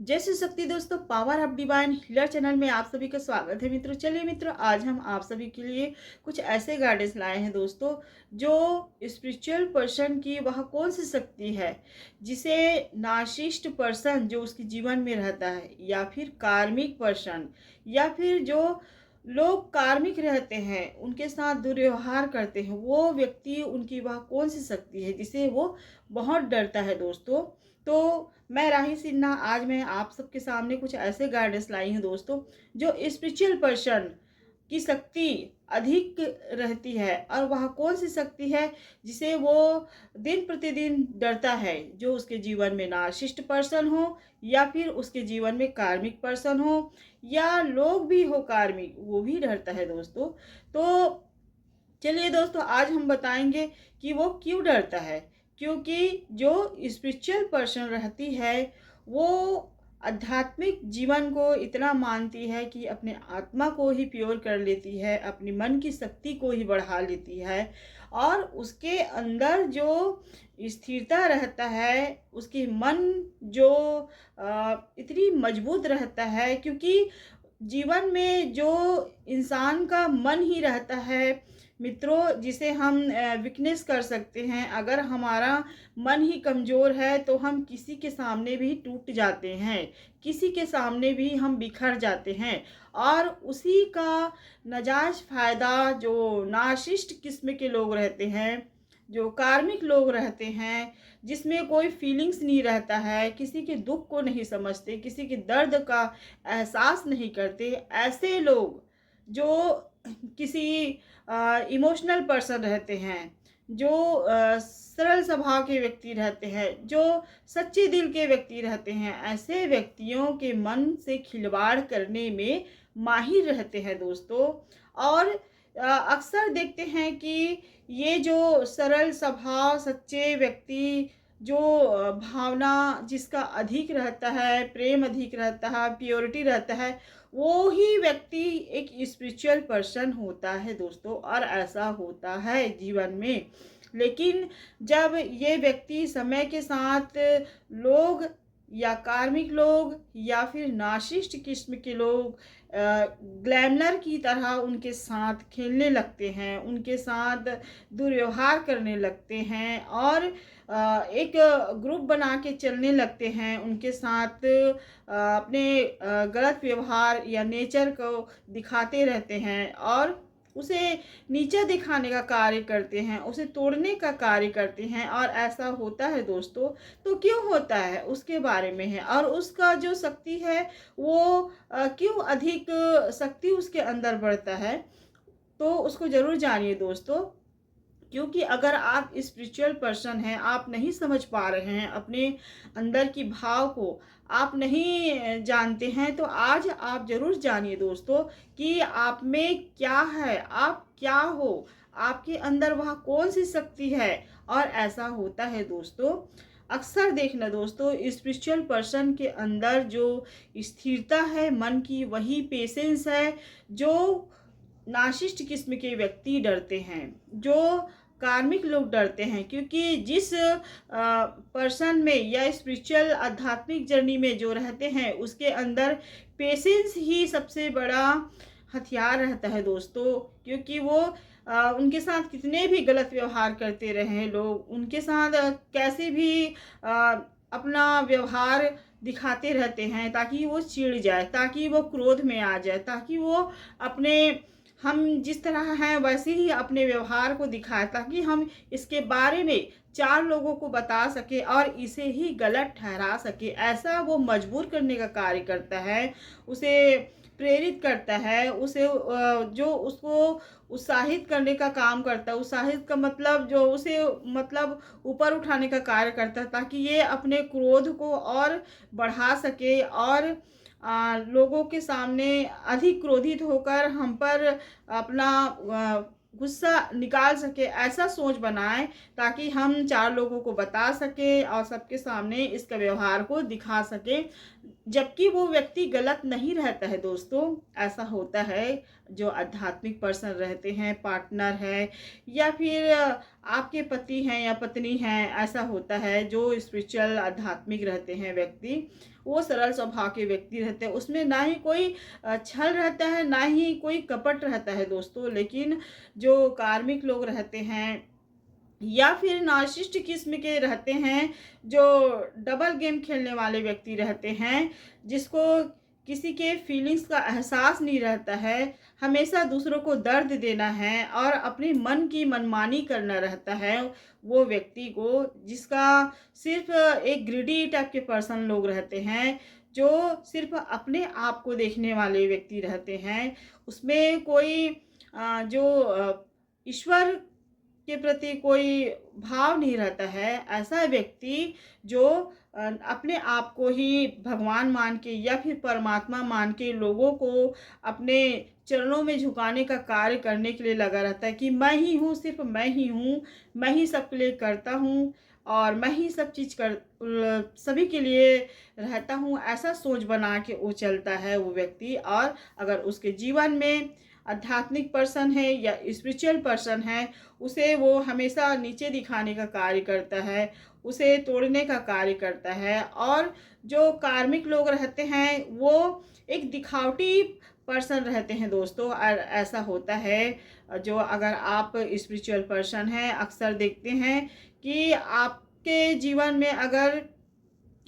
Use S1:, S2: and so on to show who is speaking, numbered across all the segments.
S1: जय श्री शक्ति दोस्तों, power of divine healer channel में आप सभी का स्वागत है मित्रों। चलिए मित्रों, आज हम आप सभी के लिए कुछ ऐसे गाइडेंस लाए हैं दोस्तों, जो स्पिरिचुअल पर्सन की वह कौन सी शक्ति है जिसे नार्सिसिस्ट पर्सन जो उसके जीवन में रहता है, या फिर कार्मिक पर्सन, या फिर जो लोग कार्मिक रहते हैं उनके साथ दुर्व्यवहार करते हैं, वो व्यक्ति उनकी वह कौन सी शक्ति है जिसे वो बहुत डरता है दोस्तों। तो मैं राही सिन्हा आज मैं आप सबके सामने कुछ ऐसे गाइडेंस लाई हूँ दोस्तों, जो स्पिरिचुअल पर्सन की शक्ति अधिक रहती है, और वह कौन सी शक्ति है जिसे वो दिन प्रतिदिन डरता है, जो उसके जीवन में नार्सिसिस्ट पर्सन हो, या फिर उसके जीवन में कार्मिक पर्सन हो, या लोग भी हो कार्मिक, वो भी डरता है दोस्तों। तो चलिए दोस्तों, आज हम बताएंगे कि वो क्यों डरता है। क्योंकि जो स्पिरिचुअल पर्सन रहती है, वो आध्यात्मिक जीवन को इतना मानती है कि अपने आत्मा को ही प्योर कर लेती है, अपनी मन की शक्ति को ही बढ़ा लेती है, और उसके अंदर जो स्थिरता रहता है, उसकी मन जो इतनी मजबूत रहता है, क्योंकि जीवन में जो इंसान का मन ही रहता है मित्रों, जिसे हम वीकनेस कर सकते हैं। अगर हमारा मन ही कमज़ोर है तो हम किसी के सामने भी टूट जाते हैं, किसी के सामने भी हम बिखर जाते हैं, और उसी का नाजायज़ फ़ायदा जो नार्सिसिस्ट किस्म के लोग रहते हैं, जो कार्मिक लोग रहते हैं, जिसमें कोई फीलिंग्स नहीं रहता है, किसी के दुख को नहीं समझते, किसी के दर्द का एहसास नहीं करते, ऐसे लोग जो किसी इमोशनल पर्सन रहते हैं, जो सरल स्वभाव के व्यक्ति रहते हैं, जो सच्चे दिल के व्यक्ति रहते हैं, ऐसे व्यक्तियों के मन से खिलवाड़ करने में माहिर रहते हैं दोस्तों। और अक्सर देखते हैं कि ये जो सरल स्वभाव सच्चे व्यक्ति, जो भावना जिसका अधिक रहता है, प्रेम अधिक रहता है, प्योरिटी रहता है, वो ही व्यक्ति एक स्पिरिचुअल पर्सन होता है दोस्तों, और ऐसा होता है जीवन में। लेकिन जब ये व्यक्ति समय के साथ लोग, या कार्मिक लोग, या फिर नार्सिसिस्ट किस्म के लोग ग्लैमर की तरह उनके साथ खेलने लगते हैं, उनके साथ दुर्व्यवहार करने लगते हैं, और एक ग्रुप बना के चलने लगते हैं, उनके साथ अपने गलत व्यवहार या नेचर को दिखाते रहते हैं, और उसे नीचा दिखाने का कार्य करते हैं, उसे तोड़ने का कार्य करते हैं। और ऐसा होता है दोस्तों, तो क्यों होता है उसके बारे में है, और उसका जो शक्ति है वो क्यों अधिक शक्ति उसके अंदर बढ़ता है, तो उसको ज़रूर जानिए दोस्तों। क्योंकि अगर आप स्पिरिचुअल पर्सन हैं, आप नहीं समझ पा रहे हैं अपने अंदर की भाव को, आप नहीं जानते हैं, तो आज आप ज़रूर जानिए दोस्तों कि आप में क्या है, आप क्या हो, आपके अंदर वह कौन सी शक्ति है। और ऐसा होता है दोस्तों, अक्सर देखना दोस्तों, स्पिरिचुअल पर्सन के अंदर जो स्थिरता है मन की, वही पेशेंस है जो नार्सिसिस्ट किस्म के व्यक्ति डरते हैं, जो कार्मिक लोग डरते हैं। क्योंकि जिस पर्सन में या स्पिरिचुअल आध्यात्मिक जर्नी में जो रहते हैं, उसके अंदर पेशेंस ही सबसे बड़ा हथियार रहता है दोस्तों। क्योंकि वो उनके साथ कितने भी गलत व्यवहार करते रहे लोग, उनके साथ कैसे भी अपना व्यवहार दिखाते रहते हैं, ताकि वो चिढ़ जाए, ताकि वो क्रोध में आ जाए, ताकि वो अपने, हम जिस तरह हैं वैसे ही अपने व्यवहार को दिखाए, ताकि हम इसके बारे में 4 लोगों को बता सके और इसे ही गलत ठहरा सके। ऐसा वो मजबूर करने का कार्य करता है, उसे प्रेरित करता है, उसे जो उसको उत्साहित करने का काम करता है। उत्साहित का मतलब जो उसे मतलब ऊपर उठाने का कार्य करता है, ताकि ये अपने क्रोध को और बढ़ा सके, और लोगों के सामने अधिक क्रोधित होकर हम पर अपना गुस्सा निकाल सके, ऐसा सोच बनाए, ताकि हम 4 लोगों को बता सके और सबके सामने इसका व्यवहार को दिखा सके। जबकि वो व्यक्ति गलत नहीं रहता है दोस्तों। ऐसा होता है, जो आध्यात्मिक पर्सन रहते हैं, पार्टनर है या फिर आपके पति हैं या पत्नी हैं, ऐसा होता है जो स्पिरिचुअल आध्यात्मिक रहते हैं व्यक्ति, वो सरल स्वभाव के व्यक्ति रहते हैं। उसमें ना ही कोई छल रहता है, ना ही कोई कपट रहता है दोस्तों। लेकिन जो कार्मिक लोग रहते हैं या फिर नार्सिसिस्ट किस्म के रहते हैं, जो डबल गेम खेलने वाले व्यक्ति रहते हैं, जिसको किसी के फीलिंग्स का एहसास नहीं रहता है, हमेशा दूसरों को दर्द देना है और अपने मन की मनमानी करना रहता है वो व्यक्ति को, जिसका सिर्फ एक ग्रीडी टाइप के पर्सन लोग रहते हैं, जो सिर्फ अपने आप को देखने वाले व्यक्ति रहते हैं। उसमें कोई ईश्वर के प्रति कोई भाव नहीं रहता है। ऐसा व्यक्ति जो अपने आप को ही भगवान मान के या फिर परमात्मा मान के लोगों को अपने चरणों में झुकाने का कार्य करने के लिए लगा रहता है कि मैं ही हूँ, सिर्फ मैं ही हूँ, मैं ही सबके लिए करता हूँ और मैं ही सब चीज़ सभी के लिए रहता हूँ। ऐसा सोच बना के वो चलता है वो व्यक्ति। और अगर उसके जीवन में आध्यात्मिक पर्सन है या स्पिरिचुअल पर्सन है, उसे वो हमेशा नीचे दिखाने का कार्य करता है, उसे तोड़ने का कार्य करता है। और जो कार्मिक लोग रहते हैं वो एक दिखावटी पर्सन रहते हैं दोस्तों। और ऐसा होता है, जो अगर आप स्पिरिचुअल पर्सन हैं, अक्सर देखते हैं कि आपके जीवन में अगर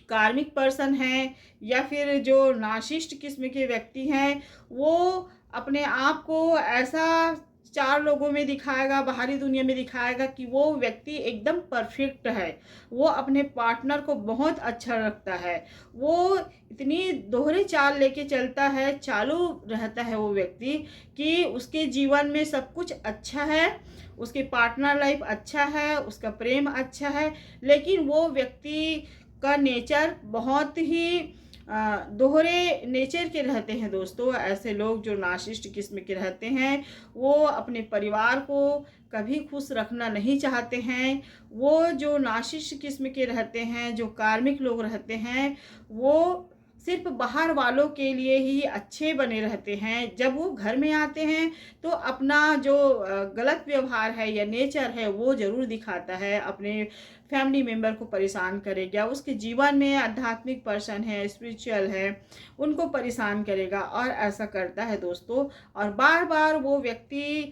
S1: कार्मिक पर्सन हैं या फिर जो नार्सिसिस्ट किस्म के व्यक्ति हैं, वो अपने आप को ऐसा चार लोगों में दिखाएगा, बाहरी दुनिया में दिखाएगा कि वो व्यक्ति एकदम परफेक्ट है, वो अपने पार्टनर को बहुत अच्छा रखता है, वो इतनी दोहरे चाल लेके चलता है, चालू रहता है वो व्यक्ति कि उसके जीवन में सब कुछ अच्छा है, उसके पार्टनर लाइफ अच्छा है, उसका प्रेम अच्छा है। लेकिन वो व्यक्ति का नेचर बहुत ही दोहरे नेचर के रहते हैं दोस्तों। ऐसे लोग जो नार्सिसिस्ट किस्म के रहते हैं, वो अपने परिवार को कभी खुश रखना नहीं चाहते हैं। वो जो नार्सिसिस्ट किस्म के रहते हैं, जो कार्मिक लोग रहते हैं, वो सिर्फ बाहर वालों के लिए ही अच्छे बने रहते हैं। जब वो घर में आते हैं तो अपना जो गलत व्यवहार है या नेचर है वो ज़रूर दिखाता है, अपने फैमिली मेम्बर को परेशान करेगा, उसके जीवन में आध्यात्मिक पर्सन है, स्पिरिचुअल है, उनको परेशान करेगा और ऐसा करता है दोस्तों। और बार बार वो व्यक्ति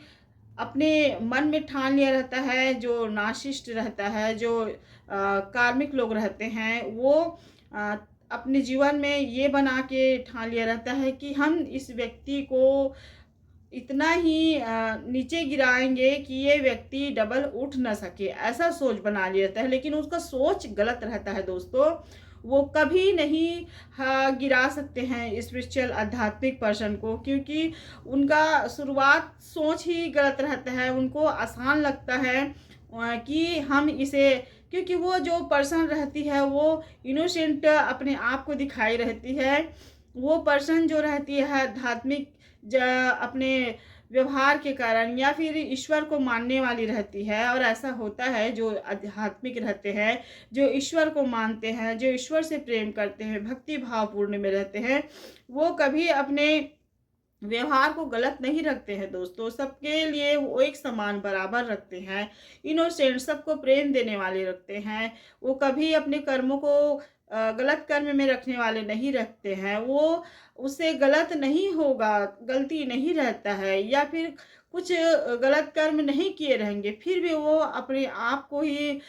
S1: अपने मन में ठान लिया रहता है, जो नार्सिसिस्ट रहता है, जो कार्मिक लोग रहते हैं, वो अपने जीवन में ये बना के ठान लिया रहता है कि हम इस व्यक्ति को इतना ही नीचे गिराएंगे कि ये व्यक्ति डबल उठ ना सके, ऐसा सोच बना लिया रहता है। लेकिन उसका सोच गलत रहता है दोस्तों। वो कभी नहीं गिरा सकते हैं स्पिरिचुअल आध्यात्मिक पर्सन को, क्योंकि उनका शुरुआत सोच ही गलत रहता है। उनको आसान लगता है कि हम इसे, क्योंकि वो जो पर्सन रहती है वो इनोसेंट अपने आप को दिखाई रहती है। वो पर्सन जो रहती है आध्यात्मिक अपने व्यवहार के कारण या फिर ईश्वर को मानने वाली रहती है। और ऐसा होता है, जो आध्यात्मिक रहते हैं, जो ईश्वर को मानते हैं, जो ईश्वर से प्रेम करते हैं, भक्ति भावपूर्ण में रहते हैं, वो कभी अपने व्यवहार को गलत नहीं रखते हैं दोस्तों। सबके लिए वो एक समान बराबर रखते हैं, इनोसेंट, सबको प्रेम देने वाले रखते हैं। वो कभी अपने कर्मों को गलत कर्म में रखने वाले नहीं रखते हैं। वो उससे गलत नहीं होगा, गलती नहीं रहता है या फिर कुछ गलत कर्म नहीं किए रहेंगे, फिर भी वो अपने आप को ही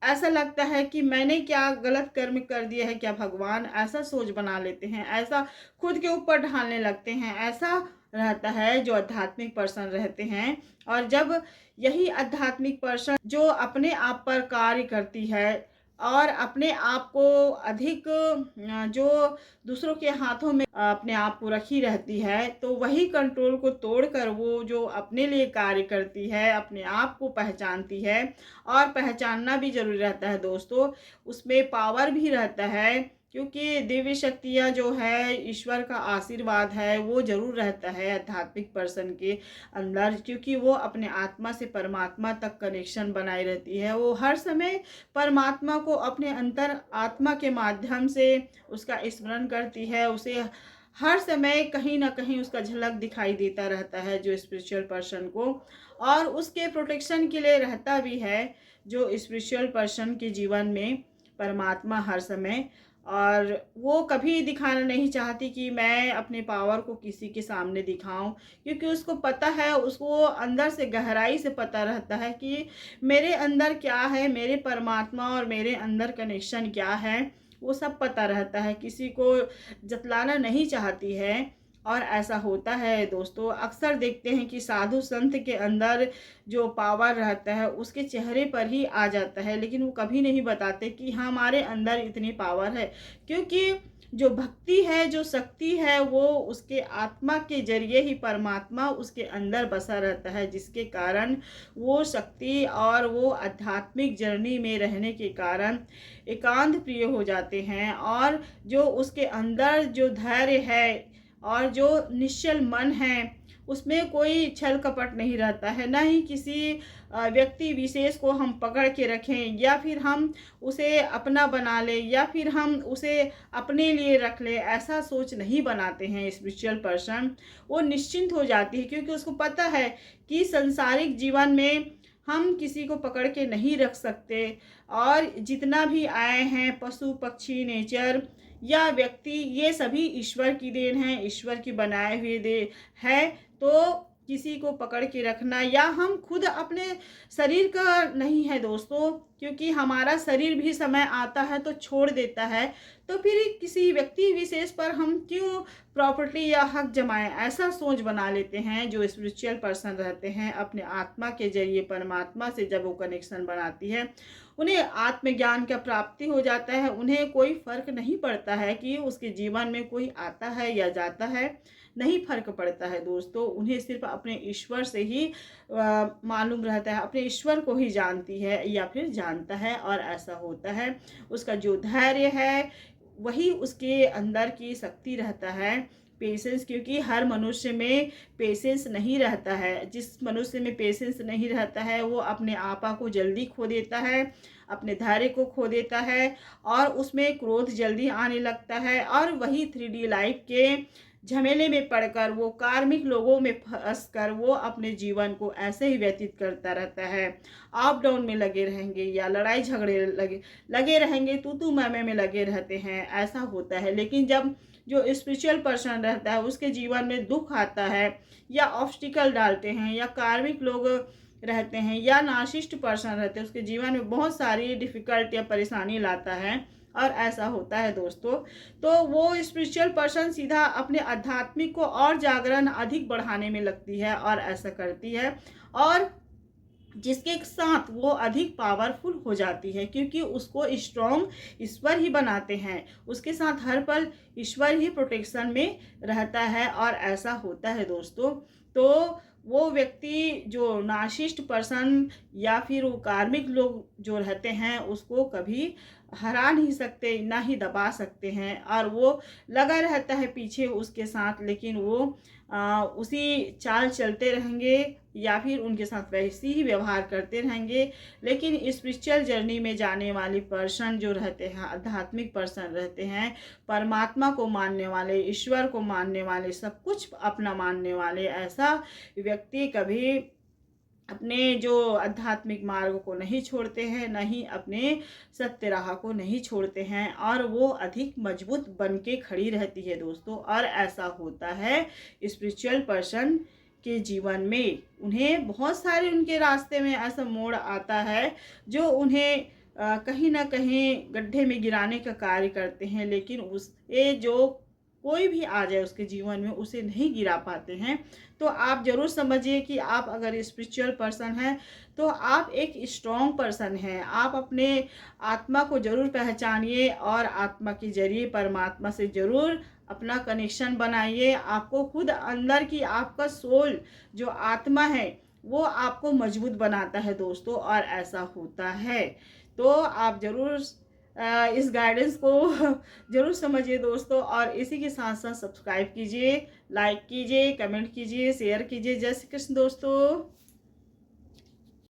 S1: ऐसा लगता है कि मैंने क्या गलत कर्म कर दिया है क्या भगवान, ऐसा सोच बना लेते हैं, ऐसा खुद के ऊपर ढालने लगते हैं। ऐसा रहता है जो आध्यात्मिक पर्सन रहते हैं। और जब यही आध्यात्मिक पर्सन जो अपने आप पर कार्य करती है और अपने आप को अधिक जो दूसरों के हाथों में अपने आप को रखी रहती है, तो वही कंट्रोल को तोड़कर वो जो अपने लिए कार्य करती है, अपने आप को पहचानती है। और पहचानना भी जरूरी रहता है दोस्तों, उसमें पावर भी रहता है क्योंकि दिव्य शक्तियाँ जो है, ईश्वर का आशीर्वाद है, वो ज़रूर रहता है आध्यात्मिक पर्सन के अंदर, क्योंकि वो अपने आत्मा से परमात्मा तक कनेक्शन बनाए रहती है। वो हर समय परमात्मा को अपने अंतर आत्मा के माध्यम से उसका स्मरण करती है। उसे हर समय कहीं न कहीं उसका झलक दिखाई देता रहता है जो स्पिरिचुअल पर्सन को, और उसके प्रोटेक्शन के लिए रहता भी है जो स्पिरिचुअल पर्सन के जीवन में परमात्मा हर समय। और वो कभी दिखाना नहीं चाहती कि मैं अपने पावर को किसी के सामने दिखाऊं, क्योंकि उसको पता है, उसको अंदर से गहराई से पता रहता है कि मेरे अंदर क्या है, मेरे परमात्मा और मेरे अंदर कनेक्शन क्या है, वो सब पता रहता है। किसी को जतलाना नहीं चाहती है। और ऐसा होता है दोस्तों, अक्सर देखते हैं कि साधु संत के अंदर जो पावर रहता है उसके चेहरे पर ही आ जाता है, लेकिन वो कभी नहीं बताते कि हाँ, हमारे अंदर इतनी पावर है। क्योंकि जो भक्ति है, जो शक्ति है, वो उसके आत्मा के जरिए ही परमात्मा उसके अंदर बसा रहता है, जिसके कारण वो शक्ति और वो आध्यात्मिक जर्नी में रहने के कारण एकांत प्रिय हो जाते हैं। और जो उसके अंदर जो धैर्य है और जो निश्चल मन है, उसमें कोई छल कपट नहीं रहता है। ना ही किसी व्यक्ति विशेष को हम पकड़ के रखें, या फिर हम उसे अपना बना लें, या फिर हम उसे अपने लिए रख लें, ऐसा सोच नहीं बनाते हैं स्पिरिचुअल पर्सन। वो निश्चिंत हो जाती है, क्योंकि उसको पता है कि सांसारिक जीवन में हम किसी को पकड़ के नहीं रख सकते। और जितना भी आए हैं, पशु पक्षी, नेचर या व्यक्ति, ये सभी ईश्वर की देन है, ईश्वर की बनाए हुए दे है। तो किसी को पकड़ के रखना, या हम खुद अपने शरीर का नहीं है दोस्तों, क्योंकि हमारा शरीर भी समय आता है तो छोड़ देता है। तो फिर किसी व्यक्ति विशेष पर हम क्यों प्रॉपर्टी या हक जमाएं, ऐसा सोच बना लेते हैं जो स्पिरिचुअल पर्सन रहते हैं। अपने आत्मा के जरिए परमात्मा से जब वो कनेक्शन बनाती है, उन्हें आत्मज्ञान का प्राप्ति हो जाता है। उन्हें कोई फर्क नहीं पड़ता है कि उसके जीवन में कोई आता है या जाता है, नहीं फर्क पड़ता है दोस्तों। उन्हें सिर्फ अपने ईश्वर से ही मालूम रहता है, अपने ईश्वर को ही जानती है या फिर जानता है। और ऐसा होता है, उसका जो धैर्य है वही उसके अंदर की शक्ति रहता है, पेशेंस। क्योंकि हर मनुष्य में पेशेंस नहीं रहता है। जिस मनुष्य में पेशेंस नहीं रहता है, वो अपने आपा को जल्दी खो देता है, अपने धैर्य को खो देता है, और उसमें क्रोध जल्दी आने लगता है। और वही 3D लाइफ के झमेले में पड़कर, वो कार्मिक लोगों में फंस कर वो अपने जीवन को ऐसे ही व्यतीत करता रहता है। अप डाउन में लगे रहेंगे, या लड़ाई झगड़े लगे रहेंगे, तू मैं में लगे रहते हैं, ऐसा होता है। लेकिन जब जो स्पिरिचुअल पर्सन रहता है, उसके जीवन में दुख आता है, या ऑब्स्टिकल डालते हैं, या कार्मिक लोग रहते हैं, या नार्सिसिस्ट पर्सन रहते हैं, उसके जीवन में बहुत सारी डिफ़िकल्ट या परेशानी लाता है। और ऐसा होता है दोस्तों। तो वो स्पिरिचुअल पर्सन सीधा अपने आध्यात्मिक को और जागरण अधिक बढ़ाने में लगती है, और ऐसा करती है, और जिसके साथ वो अधिक पावरफुल हो जाती है, क्योंकि उसको स्ट्रॉन्ग ईश्वर ही बनाते हैं। उसके साथ हर पल ईश्वर ही प्रोटेक्शन में रहता है, और ऐसा होता है दोस्तों। तो वो व्यक्ति जो नार्सिसिस्ट पर्सन या फिर वो कार्मिक लोग जो रहते हैं, उसको कभी हरा नहीं सकते, ना ही दबा सकते हैं। और वो लगा रहता है पीछे उसके साथ, लेकिन वो उसी चाल चलते रहेंगे, या फिर उनके साथ वैसे ही व्यवहार करते रहेंगे। लेकिन स्पिरिचुअल जर्नी में जाने वाली पर्सन जो रहते हैं, आध्यात्मिक पर्सन रहते हैं, परमात्मा को मानने वाले, ईश्वर को मानने वाले, सब कुछ अपना मानने वाले, ऐसा व्यक्ति कभी अपने जो आध्यात्मिक मार्ग को नहीं छोड़ते हैं, न ही अपने सत्य राह को नहीं छोड़ते हैं, और वो अधिक मजबूत बन के खड़ी रहती है दोस्तों। और ऐसा होता है स्पिरिचुअल पर्सन के जीवन में। उन्हें बहुत सारे उनके रास्ते में ऐसा मोड़ आता है जो उन्हें कहीं ना कहीं गड्ढे में गिराने का कार्य करते हैं, लेकिन उसे जो कोई भी आ जाए उसके जीवन में, उसे नहीं गिरा पाते हैं। तो आप ज़रूर समझिए कि आप अगर स्पिरिचुअल पर्सन हैं, तो आप एक स्ट्रॉन्ग पर्सन हैं। आप अपने आत्मा को ज़रूर पहचानिए, और आत्मा के जरिए परमात्मा से ज़रूर अपना कनेक्शन बनाइए। आपको खुद अंदर की आपका सोल जो आत्मा है, वो आपको मजबूत बनाता है दोस्तों, और ऐसा होता है। तो आप ज़रूर इस गाइडेंस को ज़रूर समझिए दोस्तों, और इसी के साथ साथ सब्सक्राइब कीजिए, लाइक कीजिए, कमेंट कीजिए, शेयर कीजिए। जय श्री कृष्ण दोस्तों।